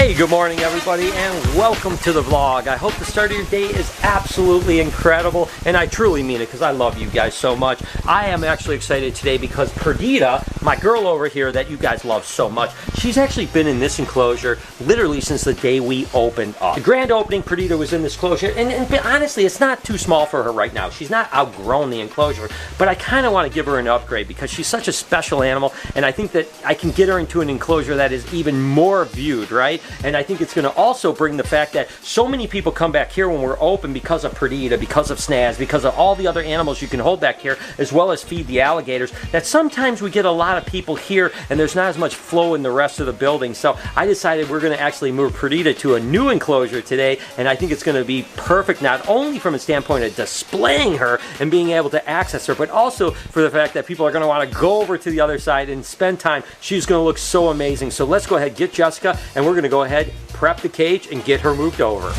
Hey, good morning everybody, and welcome to the vlog. I hope the start of your day is absolutely incredible, and I truly mean it because I love you guys so much. I am actually excited today because Perdita, my girl over here that you guys love so much, she's actually been in this enclosure literally since the day we opened up. The grand opening, Perdita was in this enclosure, and honestly, it's not too small for her right now. She's not outgrown the enclosure, but I kind of want to give her an upgrade because she's such a special animal, and I think that I can get her into an enclosure that is even more viewed, right? And I think it's going to also bring the fact that so many people come back here when we're open because of Perdita, because of Snaz, because of all the other animals you can hold back here, as well as feed the alligators, that sometimes we get a lot of people here and there's not as much flow in the rest of the building. So I decided we're going to actually move Perdita to a new enclosure today, and I think it's going to be perfect, not only from a standpoint of displaying her and being able to access her, but also for the fact that people are going to want to go over to the other side and spend time. She's going to look so amazing. So let's go ahead, get Jessica, and we're going to go ahead, prep the cage, and get her moved over.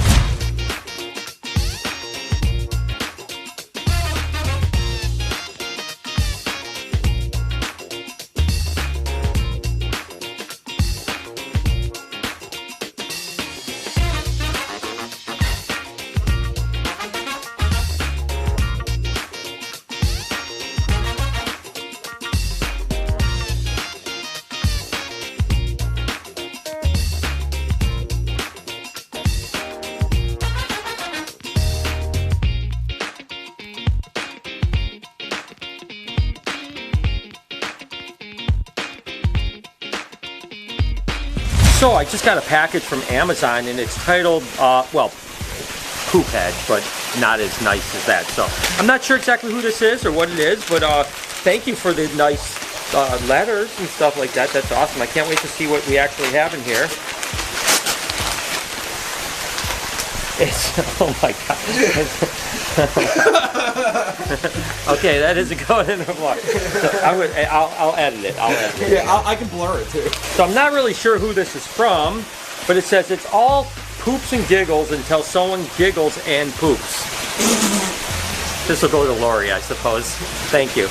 So I just got a package from Amazon, and it's titled, well, Poop Hedge, but not as nice as that. So I'm not sure exactly who this is or what it is, but thank you for the nice letters and stuff like that. That's awesome. I can't wait to see what we actually have in here. It's, oh my god. Okay, that isn't going in the vlog. So I'll edit it. Yeah, I can blur it too. So I'm not really sure who this is from, but it says it's all poops and giggles until someone giggles and poops. This will go to Lori, I suppose. Thank you.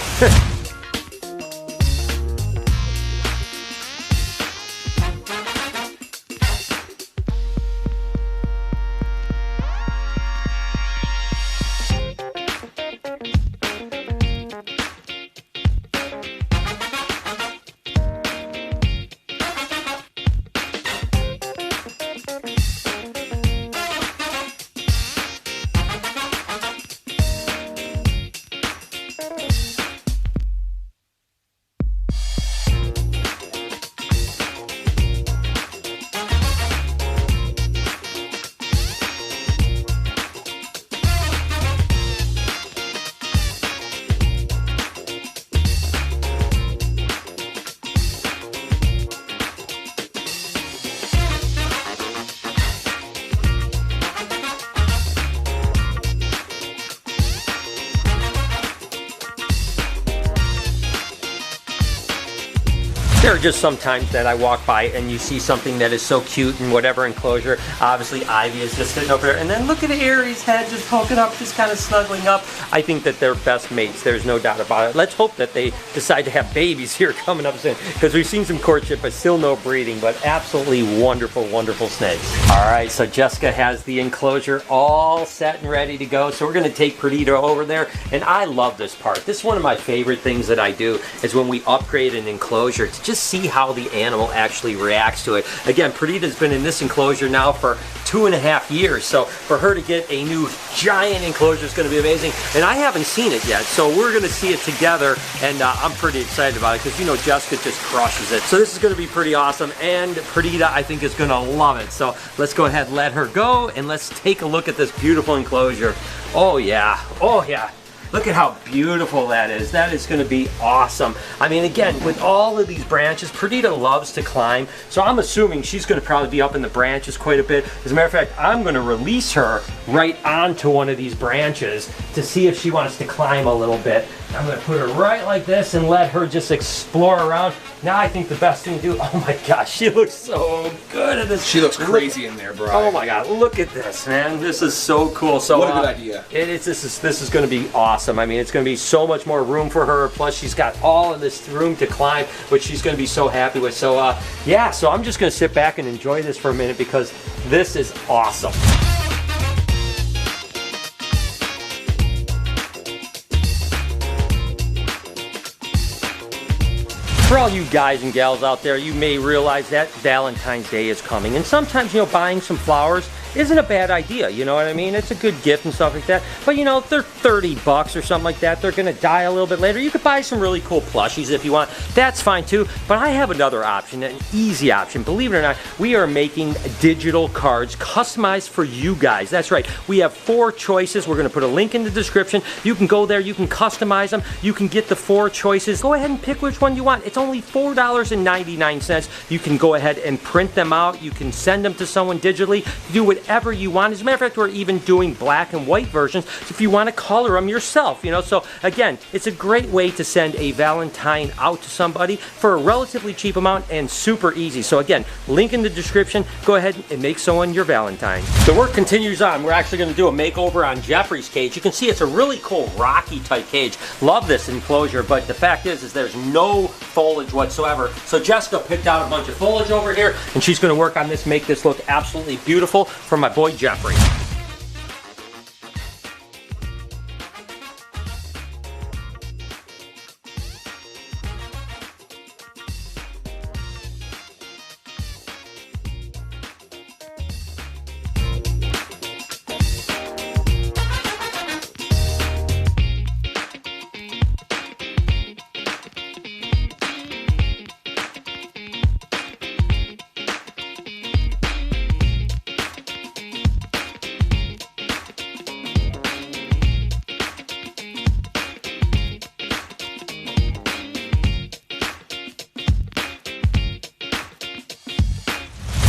There are just some times that I walk by and you see something that is so cute in whatever enclosure. Obviously Ivy is just sitting over there, and then look at Aries' head just poking up, just kind of snuggling up. I think that they're best mates, there's no doubt about it. Let's hope that they decide to have babies here coming up soon, because we've seen some courtship but still no breeding, but absolutely wonderful, wonderful snakes. Alright, so Jessica has the enclosure all set and ready to go, so we're going to take Perdita over there, and I love this part. This is one of my favorite things that I do, is when we upgrade an enclosure to just see how the animal actually reacts to it. Again, Perdita's been in this enclosure now for 2.5 years, so for her to get a new giant enclosure is going to be amazing, and I haven't seen it yet, so we're going to see it together, and I'm pretty excited about it because, you know, Jessica just crushes it. So this is going to be pretty awesome, and Perdita, I think, is going to love it. So let's go ahead and let her go, and let's take a look at this beautiful enclosure. Oh yeah, oh yeah. Look at how beautiful that is. That is going to be awesome. I mean, again, with all of these branches, Perdita loves to climb, so I'm assuming she's going to probably be up in the branches quite a bit. As a matter of fact, I'm going to release her right onto one of these branches to see if she wants to climb a little bit. I'm gonna put her right like this and let her just explore around. Now I think the best thing to do, oh my gosh, she looks so good at this. She looks crazy in there, bro. Oh my God, look at this, man. This is so cool. So what a good idea. This is gonna be awesome. I mean, it's gonna be so much more room for her. Plus she's got all of this room to climb, which she's gonna be so happy with. So yeah, so I'm just gonna sit back and enjoy this for a minute because this is awesome. For all you guys and gals out there, you may realize that Valentine's Day is coming. And sometimes, you know, buying some flowers isn't a bad idea, you know what I mean? It's a good gift and stuff like that. But, you know, if they're 30 bucks or something like that, they're going to die a little bit later. You could buy some really cool plushies if you want. That's fine too. But I have another option, an easy option. Believe it or not, we are making digital cards customized for you guys. That's right. We have 4 choices. We're going to put a link in the description. You can go there. You can customize them. You can get the 4 choices. Go ahead and pick which one you want. It's only $4.99. You can go ahead and print them out. You can send them to someone digitally. Do whatever you want. As a matter of fact, we're even doing black and white versions if you want to color them yourself, you know. So again, it's a great way to send a Valentine out to somebody for a relatively cheap amount and super easy. So again, link in the description. Go ahead and make someone your Valentine. The work continues on. We're actually going to do a makeover on Jeffrey's cage. You can see it's a really cool rocky type cage. Love this enclosure, but the fact is there's no foliage whatsoever. So Jessica picked out a bunch of foliage over here and she's going to work on this, make this look absolutely beautiful for my boy Jeffrey.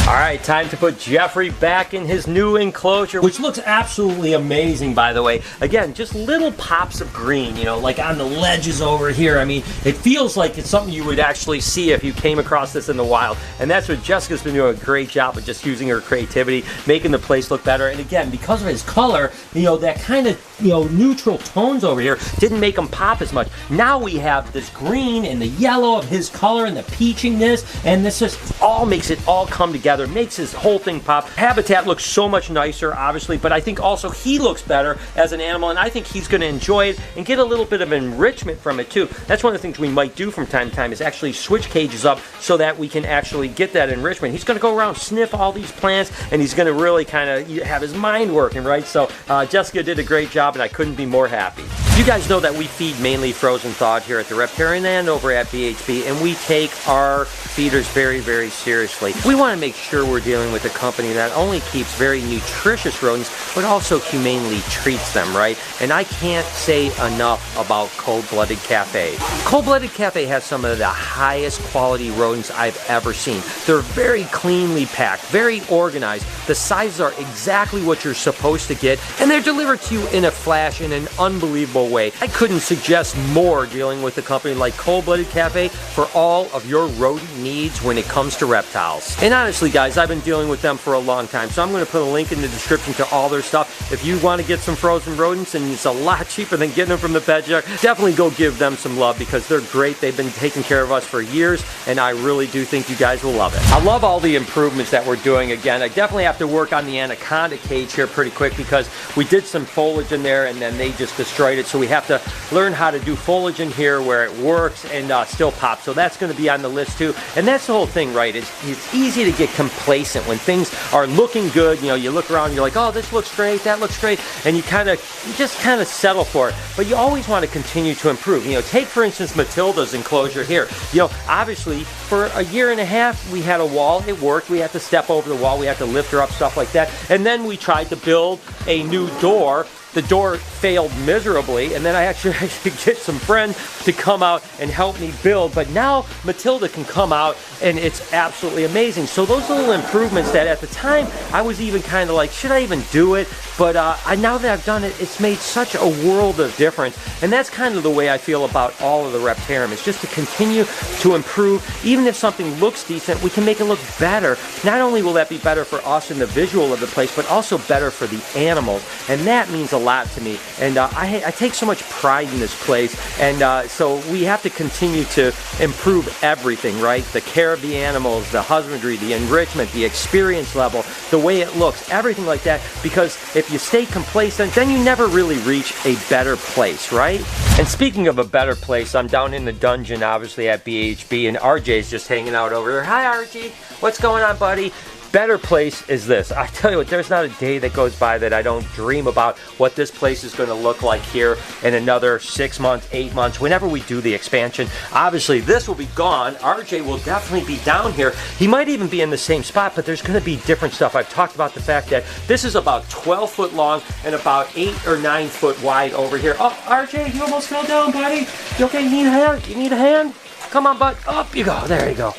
Alright, time to put Jeffrey back in his new enclosure, which looks absolutely amazing, by the way. Again, just little pops of green, you know, like on the ledges over here. I mean, it feels like it's something you would actually see if you came across this in the wild. And that's what Jessica's been doing a great job of, just using her creativity, making the place look better. And again, because of his color, you know, that kind of, you know, neutral tones over here didn't make him pop as much. Now we have this green and the yellow of his color and the peachiness, and this just all makes it all come together, makes his whole thing pop. Habitat looks so much nicer, obviously, but I think also he looks better as an animal, and I think he's going to enjoy it and get a little bit of enrichment from it too. That's one of the things we might do from time to time, is actually switch cages up so that we can actually get that enrichment. He's going to go around, sniff all these plants, and he's going to really kind of have his mind working, right? So Jessica did a great job, and I couldn't be more happy. You guys know that we feed mainly frozen thawed here at the Reptarian and over at BHB, and we take our feeders very, very seriously. We want to make sure we're dealing with a company that only keeps very nutritious rodents, but also humanely treats them, right? And I can't say enough about Cold Blooded Cafe. Cold Blooded Cafe has some of the highest quality rodents I've ever seen. They're very cleanly packed, very organized. The sizes are exactly what you're supposed to get, and they're delivered to you in a flash in an unbelievable way. I couldn't suggest more dealing with a company like Cold Blooded Cafe for all of your rodent needs when it comes to reptiles. And honestly, guys, I've been dealing with them for a long time, so I'm going to put a link in the description to all their stuff. If you want to get some frozen rodents, and it's a lot cheaper than getting them from the pet shop, definitely go give them some love, because they're great. They've been taking care of us for years, and I really do think you guys will love it. I love all the improvements that we're doing. Again, I definitely have to work on the anaconda cage here pretty quick, because we did some foliage in there and then they just destroyed it. So we have to learn how to do foliage in here where it works and still pops. So that's going to be on the list too. And that's the whole thing, right? It's easy to get complacent when things are looking good. You know, you look around and you're like, oh, this looks great, that looks great, and you just kind of settle for it. But you always want to continue to improve. You know, take for instance Matilda's enclosure here. You know, obviously for a year and a half we had a wall. It worked. We had to step over the wall. We had to lift her up, stuff like that. And then we tried to build a new door the door failed miserably, and then I actually had to get some friends to come out and help me build. But now Matilda can come out, and it's absolutely amazing. So those little improvements that at the time I was even kind of like, should I even do it? But now that I've done it, it's made such a world of difference. And that's kind of the way I feel about all of the Reptarium. It's just to continue to improve. Even if something looks decent, we can make it look better. Not only will that be better for us in the visual of the place, but also better for the animals. And that means a lot to me. And I take so much pride in this place. And so we have to continue to improve everything, right? The care of the animals, the husbandry, the enrichment, the experience level, the way it looks, everything like that. Because if you stay complacent, then you never really reach a better place, right? And speaking of a better place, I'm down in the dungeon, obviously, at BHB, and RJ's just hanging out over there. Hi, RJ. What's going on, buddy? Better place is this. I tell you what, there's not a day that goes by that I don't dream about what this place is going to look like here in another 6 months, 8 months, whenever we do the expansion. Obviously, this will be gone. RJ will definitely be down here. He might even be in the same spot, but there's going to be different stuff. I've talked about the fact that this is about 12 foot long and about 8 or 9 foot wide over here. Oh, RJ, you almost fell down, buddy. You okay? You need a hand? You need a hand? Come on, bud. Up you go. There you go.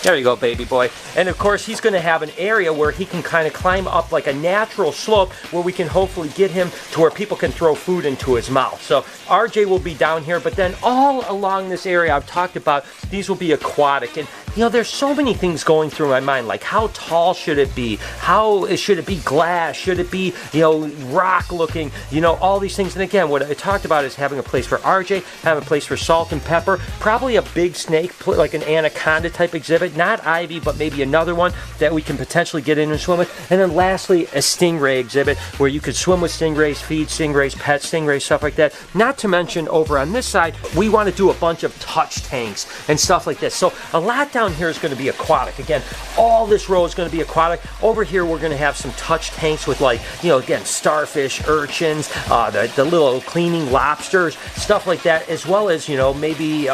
There you go, baby boy. And of course, he's going to have an area where he can kind of climb up like a natural slope where we can hopefully get him to where people can throw food into his mouth. So RJ will be down here, but then all along this area I've talked about, these will be aquatic. And you know, there's so many things going through my mind, like how tall should it be? How should it be glass? Should it be, you know, rock looking? You know, all these things. And again, what I talked about is having a place for RJ, having a place for Salt and Pepper, probably a big snake, like an anaconda type exhibit, not Ivy, but maybe another one that we can potentially get in and swim with. And then lastly, a stingray exhibit where you could swim with stingrays, feed stingrays, pet stingrays, stuff like that. Not to mention over on this side, we want to do a bunch of touch tanks and stuff like this. So a lot down here is going to be aquatic. Again, all this row is going to be aquatic. Over here, we're going to have some touch tanks with, like, you know, again, starfish, urchins, the little cleaning lobsters, stuff like that, as well as, you know, maybe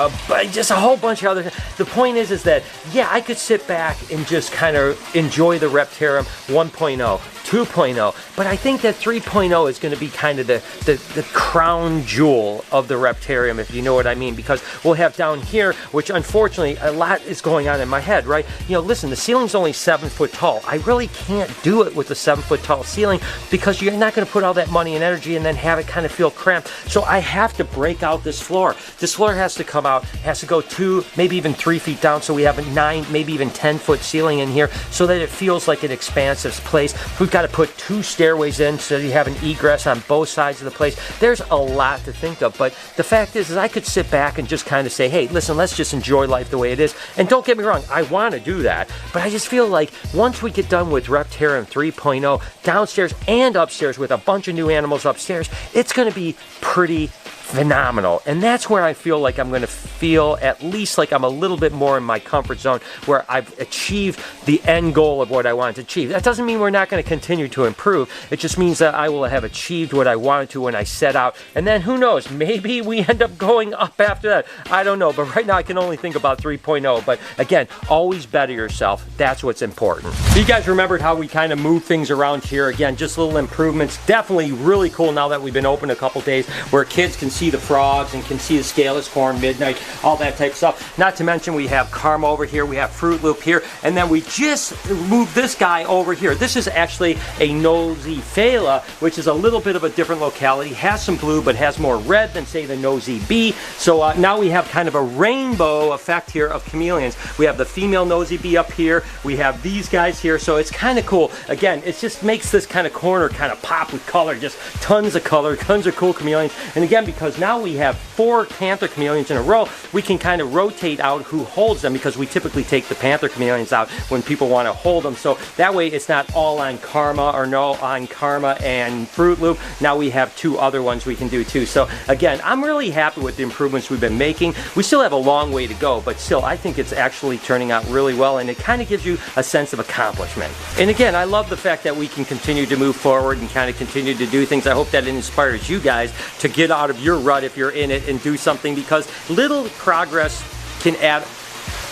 just a whole bunch of other. The point is that, yeah, I could sit back and just kind of enjoy the Reptarium 1.0. 2.0, but I think that 3.0 is going to be kind of the crown jewel of the Reptarium, if you know what I mean, because we'll have down here, which unfortunately a lot is going on in my head, right? You know, listen, the ceiling's only 7 foot tall. I really can't do it with a 7 foot tall ceiling because you're not going to put all that money and energy and then have it kind of feel cramped. So I have to break out this floor. This floor has to come out, has to go 2, maybe even 3 feet down, so we have a 9, maybe even 10 foot ceiling in here so that it feels like an expansive place. We've got to put 2 stairways in so you have an egress on both sides of the place. There's a lot to think of, but the fact is I could sit back and just kind of say, hey, listen, let's just enjoy life the way it is. And don't get me wrong, I want to do that, but I just feel like once we get done with Reptarium 3.0, downstairs and upstairs with a bunch of new animals upstairs, it's going to be pretty phenomenal. And that's where I feel like I'm going to feel at least like I'm a little bit more in my comfort zone, where I've achieved the end goal of what I wanted to achieve. That doesn't mean we're not going to continue to improve. It just means that I will have achieved what I wanted to when I set out. And then who knows, maybe we end up going up after that. I don't know, but right now I can only think about 3.0. But again, always better yourself. That's what's important. You guys remembered how we kind of move things around here. Again, just little improvements. Definitely really cool now that we've been open a couple days, where kids can see the frogs and can see the scaleless corn, midnight, all that type of stuff. Not to mention we have Karma over here, we have Fruit Loop here, and then we just moved this guy over here. This is actually a nosy phala, which is a little bit of a different locality. Has some blue, but has more red than, say, the nosy bee. So now we have kind of a rainbow effect here of chameleons. We have the female nosy bee up here. We have these guys here. So it's kind of cool. Again, it just makes this kind of corner kind of pop with color. Just tons of color, tons of cool chameleons. And again, because now we have 4 panther chameleons in a row, we can kind of rotate out who holds them, because we typically take the panther chameleons out when people want to hold them. So that way it's not all on Karma, or no on Karma and Fruit Loop. Now we have 2 other ones we can do too. So again, I'm really happy with the improvements we've been making. We still have a long way to go, but still I think it's actually turning out really well, and it kind of gives you a sense of accomplishment. And again, I love the fact that we can continue to move forward and kind of continue to do things. I hope that it inspires you guys to get out of your rut if you're in it and do something, because little progress can add,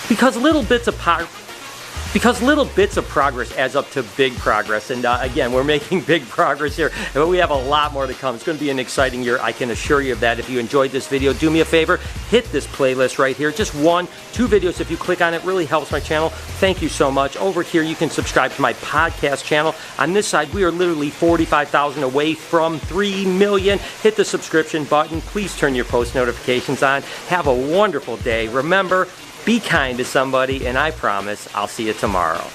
because little bits of Because little bits of progress adds up to big progress. And again, we're making big progress here, but we have a lot more to come. It's going to be an exciting year, I can assure you of that. If you enjoyed this video, do me a favor, hit this playlist right here. Just 1, 2 videos, if you click on it, really helps my channel. Thank you so much. Over here, you can subscribe to my podcast channel. On this side, we are literally 45,000 away from 3 million. Hit the subscription button. Please turn your post notifications on. Have a wonderful day. Remember, be kind to somebody, and I promise I'll see you tomorrow.